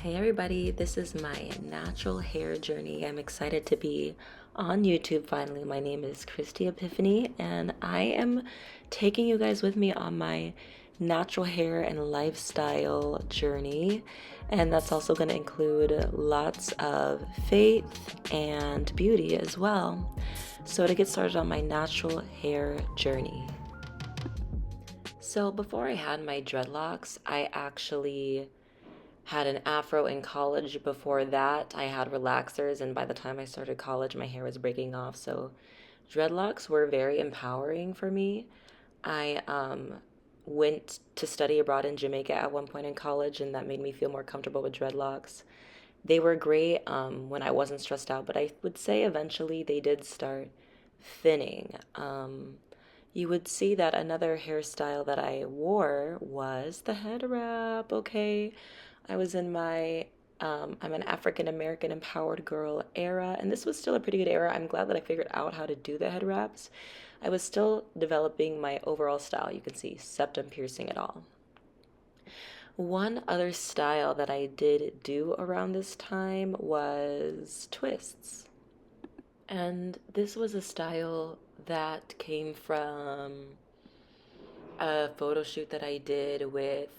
Hey everybody, this is my natural hair journey. I'm excited to be on YouTube finally. My name is Christie Epiphanie, and I am taking you guys with me on my natural hair and lifestyle journey. And that's also going to include lots of faith and beauty as well. So, to get started on my natural hair journey. So, before I had my dreadlocks, I actually had an afro in college. Before that, I had relaxers, and by the time I started college, my hair was breaking off. So, dreadlocks were very empowering for me. I went to study abroad in Jamaica at one point in college, and that made me feel more comfortable with dreadlocks. They were great when I wasn't stressed out, but I would say eventually they did start thinning. You would see that another hairstyle that I wore was the head wrap. Okay, I was in my I'm an African American empowered girl era, and this was still a pretty good era. I'm glad that I figured out how to do the head wraps. I was still developing my overall style. You can see septum piercing it all. One other style that I did do around this time was twists. And this was a style that came from a photo shoot that I did with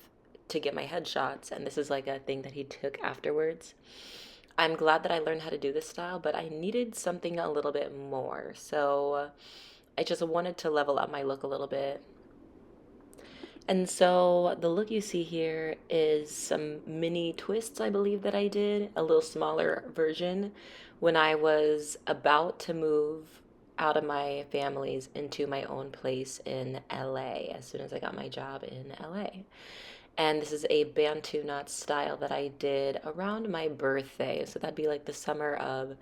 to get my headshots, and this is like a thing that he took afterwards. I'm glad that I learned how to do this style, but I needed something a little bit more. So I just wanted to level up my look a little bit. And so the look you see here is some mini twists, I believe, that I did, a little smaller version when I was about to move out of my family's into my own place in LA as soon as I got my job in LA. And this is a Bantu knot style that I did around my birthday. So that'd be like the summer of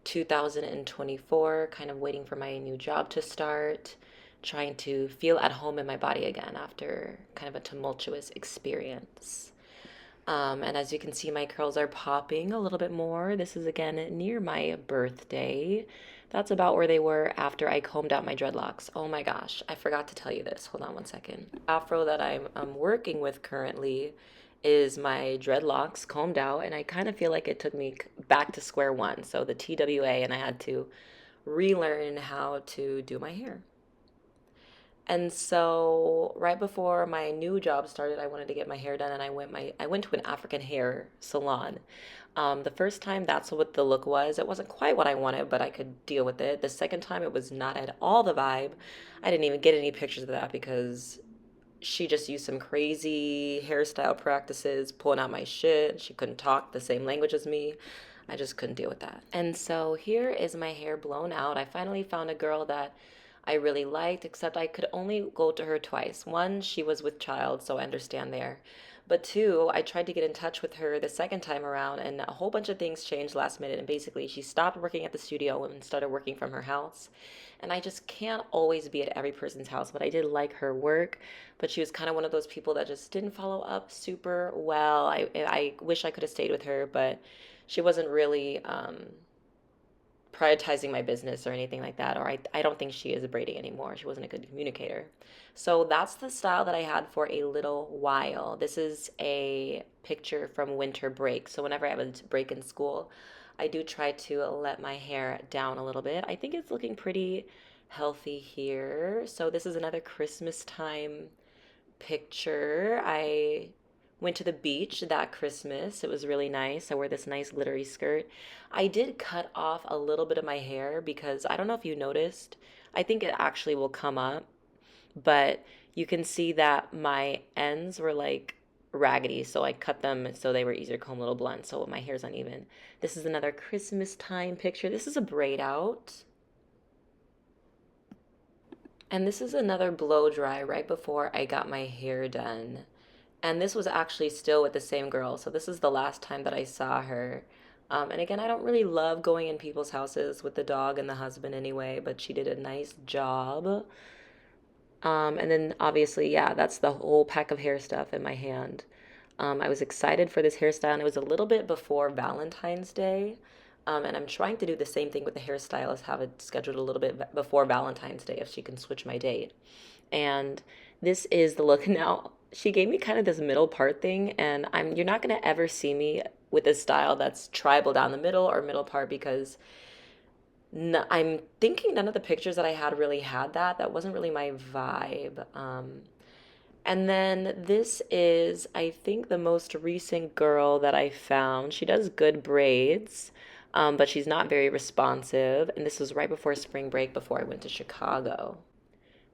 2024, kind of waiting for my new job to start, trying to feel at home in my body again after kind of a tumultuous experience. And as you can see, my curls are popping a little bit more. This is again near my birthday. That's about where they were after I combed out my dreadlocks. Oh my gosh, I forgot to tell you this. Hold on one second. Afro that I'm working with currently is my dreadlocks combed out, and I kind of feel like it took me back to square one. So the TWA, and I had to relearn how to do my hair. And so right before my new job started, I wanted to get my hair done, and I went to an African hair salon. The first time, that's what the look was. It wasn't quite what I wanted, but I could deal with it. The second time, it was not at all the vibe. I didn't even get any pictures of that because she just used some crazy hairstyle practices, pulling out my shit. She couldn't talk the same language as me. I just couldn't deal with that. And so here is my hair blown out. I finally found a girl that I really liked, except I could only go to her twice. One, she was with child, so I understand there. But two, I tried to get in touch with her the second time around, and a whole bunch of things changed last minute. And basically, she stopped working at the studio and started working from her house. And I just can't always be at every person's house, but I did like her work. But she was kind of one of those people that just didn't follow up super well. I wish I could have stayed with her, but she wasn't really prioritizing my business or anything like that. Or I don't think she is braiding anymore. She wasn't a good communicator. So that's the style that I had for a little while. This is a picture from winter break. So whenever I have a break in school, I do try to let my hair down a little bit. I think it's looking pretty healthy here. So this is another Christmas time picture. I went to the beach that Christmas. It was really nice. I wore this nice glittery skirt. I did cut off a little bit of my hair because I don't know if you noticed. I think it actually will come up, but you can see that my ends were like raggedy, so I cut them so they were easier to comb, a little blunt, so my hair's uneven. This is another Christmas time picture. This is a braid out. And this is another blow dry right before I got my hair done. And this was actually still with the same girl. So this is the last time that I saw her. And again, I don't really love going in people's houses with the dog and the husband anyway, but she did a nice job. And then obviously, yeah, that's the whole pack of hair stuff in my hand. I was excited for this hairstyle, and it was a little bit before Valentine's Day. And I'm trying to do the same thing with the hairstylist, have it scheduled a little bit before Valentine's Day if she can switch my date. And this is the look now. She gave me kind of this middle part thing, and you're not gonna ever see me with a style that's tribal down the middle or middle part because I'm thinking none of the pictures that I had really had that. That wasn't really my vibe. And then this is, I think, the most recent girl that I found. She does good braids, but she's not very responsive. And this was right before spring break, before I went to Chicago.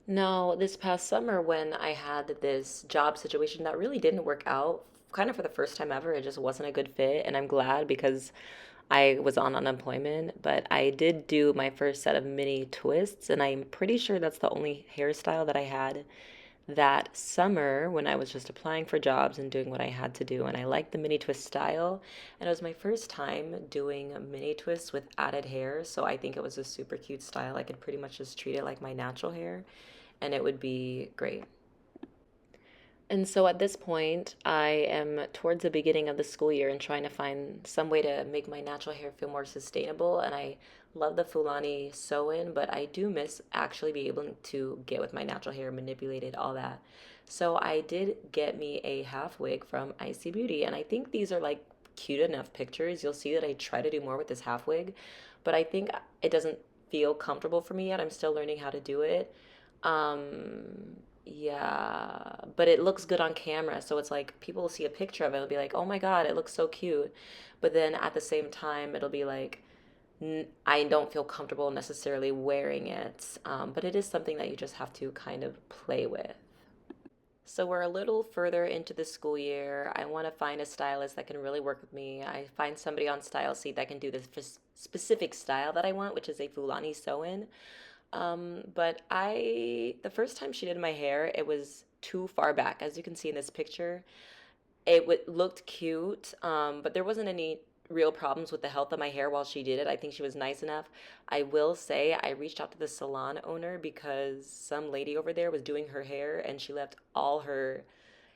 No, this past summer when I had this job situation that really didn't work out, kind of for the first time ever, it just wasn't a good fit. And I'm glad because I was on unemployment, but I did do my first set of mini twists, and I'm pretty sure that's the only hairstyle that I had that summer when I was just applying for jobs and doing what I had to do. And I liked the mini twist style, and it was my first time doing mini twists with added hair, so I think it was a super cute style. I could pretty much just treat it like my natural hair, and it would be great. And so at this point, I am towards the beginning of the school year and trying to find some way to make my natural hair feel more sustainable. And I love the Fulani sew-in, but I do miss actually being able to get with my natural hair, manipulate it, all that. So I did get me a half wig from Icy Beauty, and I think these are like cute enough pictures. You'll see that I try to do more with this half wig, but I think it doesn't feel comfortable for me yet. I'm still learning how to do it. Yeah, but it looks good on camera. So it's like people will see a picture of it, it'll be like, oh my God, it looks so cute. But then at the same time, it'll be like, I don't feel comfortable necessarily wearing it. But it is something that you just have to kind of play with. So we're a little further into the school year. I want to find a stylist that can really work with me. I find somebody on Style Seat that can do this specific style that I want, which is a Fulani sew-in. But the first time she did my hair, it was too far back. As you can see in this picture, looked cute, but there wasn't any real problems with the health of my hair while she did it. I think she was nice enough. I will say I reached out to the salon owner because some lady over there was doing her hair and she left all her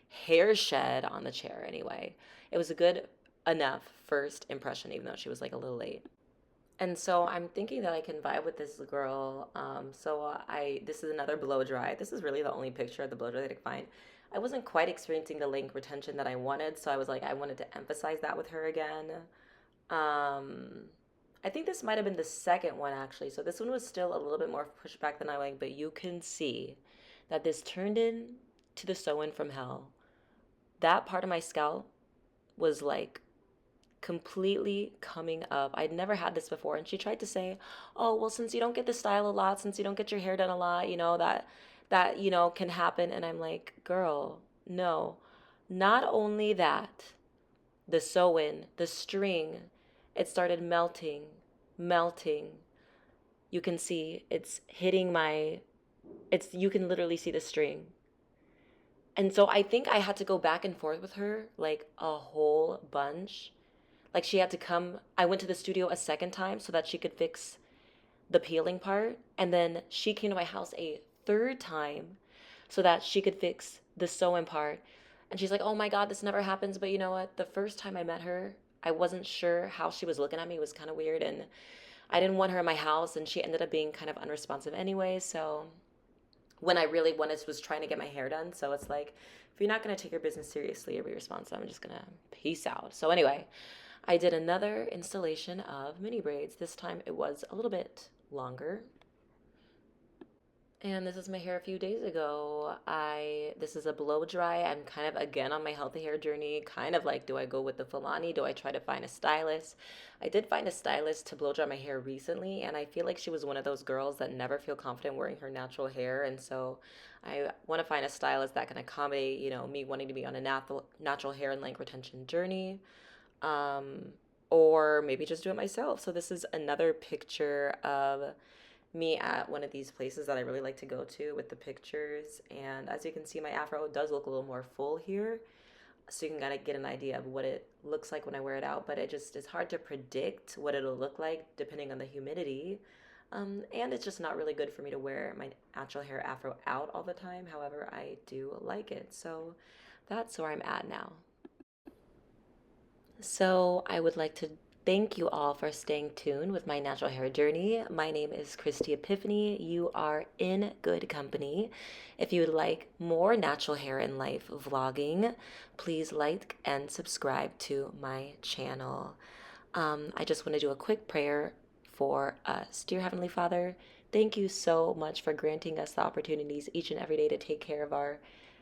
hair shed on the chair anyway. It was a good enough first impression, even though she was like a little late. And so I'm thinking that I can vibe with this girl. This is another blow dry. This is really the only picture of the blow dry that I could find. I wasn't quite experiencing the length retention that I wanted, so I was like, I wanted to emphasize that with her again. Um, I think this might have been the second one actually. So this one was still a little bit more pushed back than I like, but you can see that this turned in to the sew-in from hell. That part of my scalp was like completely coming up. I'd never had this before. And she tried to say, "Oh, well, since you don't get the style a lot, since you don't get your hair done a lot, that can happen." And I'm like, "Girl, no. Not only that, the sew-in, the string, it started melting, melting. You can see it's hitting you can literally see the string. And so I think I had to go back and forth with her like a whole bunch. Like she had to come, I went to the studio a second time so that she could fix the peeling part. And then she came to my house a third time so that she could fix the sewing part. And she's like, oh my God, this never happens. But you know what? The first time I met her, I wasn't sure how she was looking at me. It was kind of weird. And I didn't want her in my house. And she ended up being kind of unresponsive anyway. So when I really was trying to get my hair done. So it's like, if you're not going to take your business seriously or be responsive, I'm just going to peace out. So anyway, I did another installation of mini braids. This time it was a little bit longer. And this is my hair a few days ago. This is a blow dry. I'm kind of again on my healthy hair journey. Kind of like, do I go with the Fulani? Do I try to find a stylist? I did find a stylist to blow dry my hair recently, and I feel like she was one of those girls that never feel confident wearing her natural hair. And so I want to find a stylist that can accommodate, me wanting to be on a natural hair and length retention journey. Um, or maybe just do it myself. So this is another picture of me at one of these places that I really like to go to with the pictures. And as you can see, my afro does look a little more full here. So you can kind of get an idea of what it looks like when I wear it out. But it's hard to predict what it'll look like depending on the humidity. And it's just not really good for me to wear my natural hair afro out all the time. However, I do like it. So that's where I'm at now. So I would like to thank you all for staying tuned with my natural hair journey. My name is Christie Epiphany. You are in good company. If you would like more natural hair in life vlogging, please like and subscribe to my channel. I just want to do a quick prayer for us. Dear Heavenly Father, thank you so much for granting us the opportunities each and every day to take care of our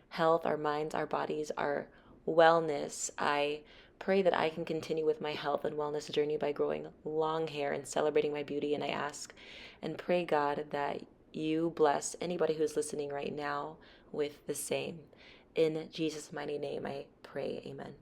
health, our minds, our bodies, our wellness. I pray that I can continue with my health and wellness journey by growing long hair and celebrating my beauty. And I ask and pray, God, that you bless anybody who's listening right now with the same. In Jesus' mighty name, I pray. Amen.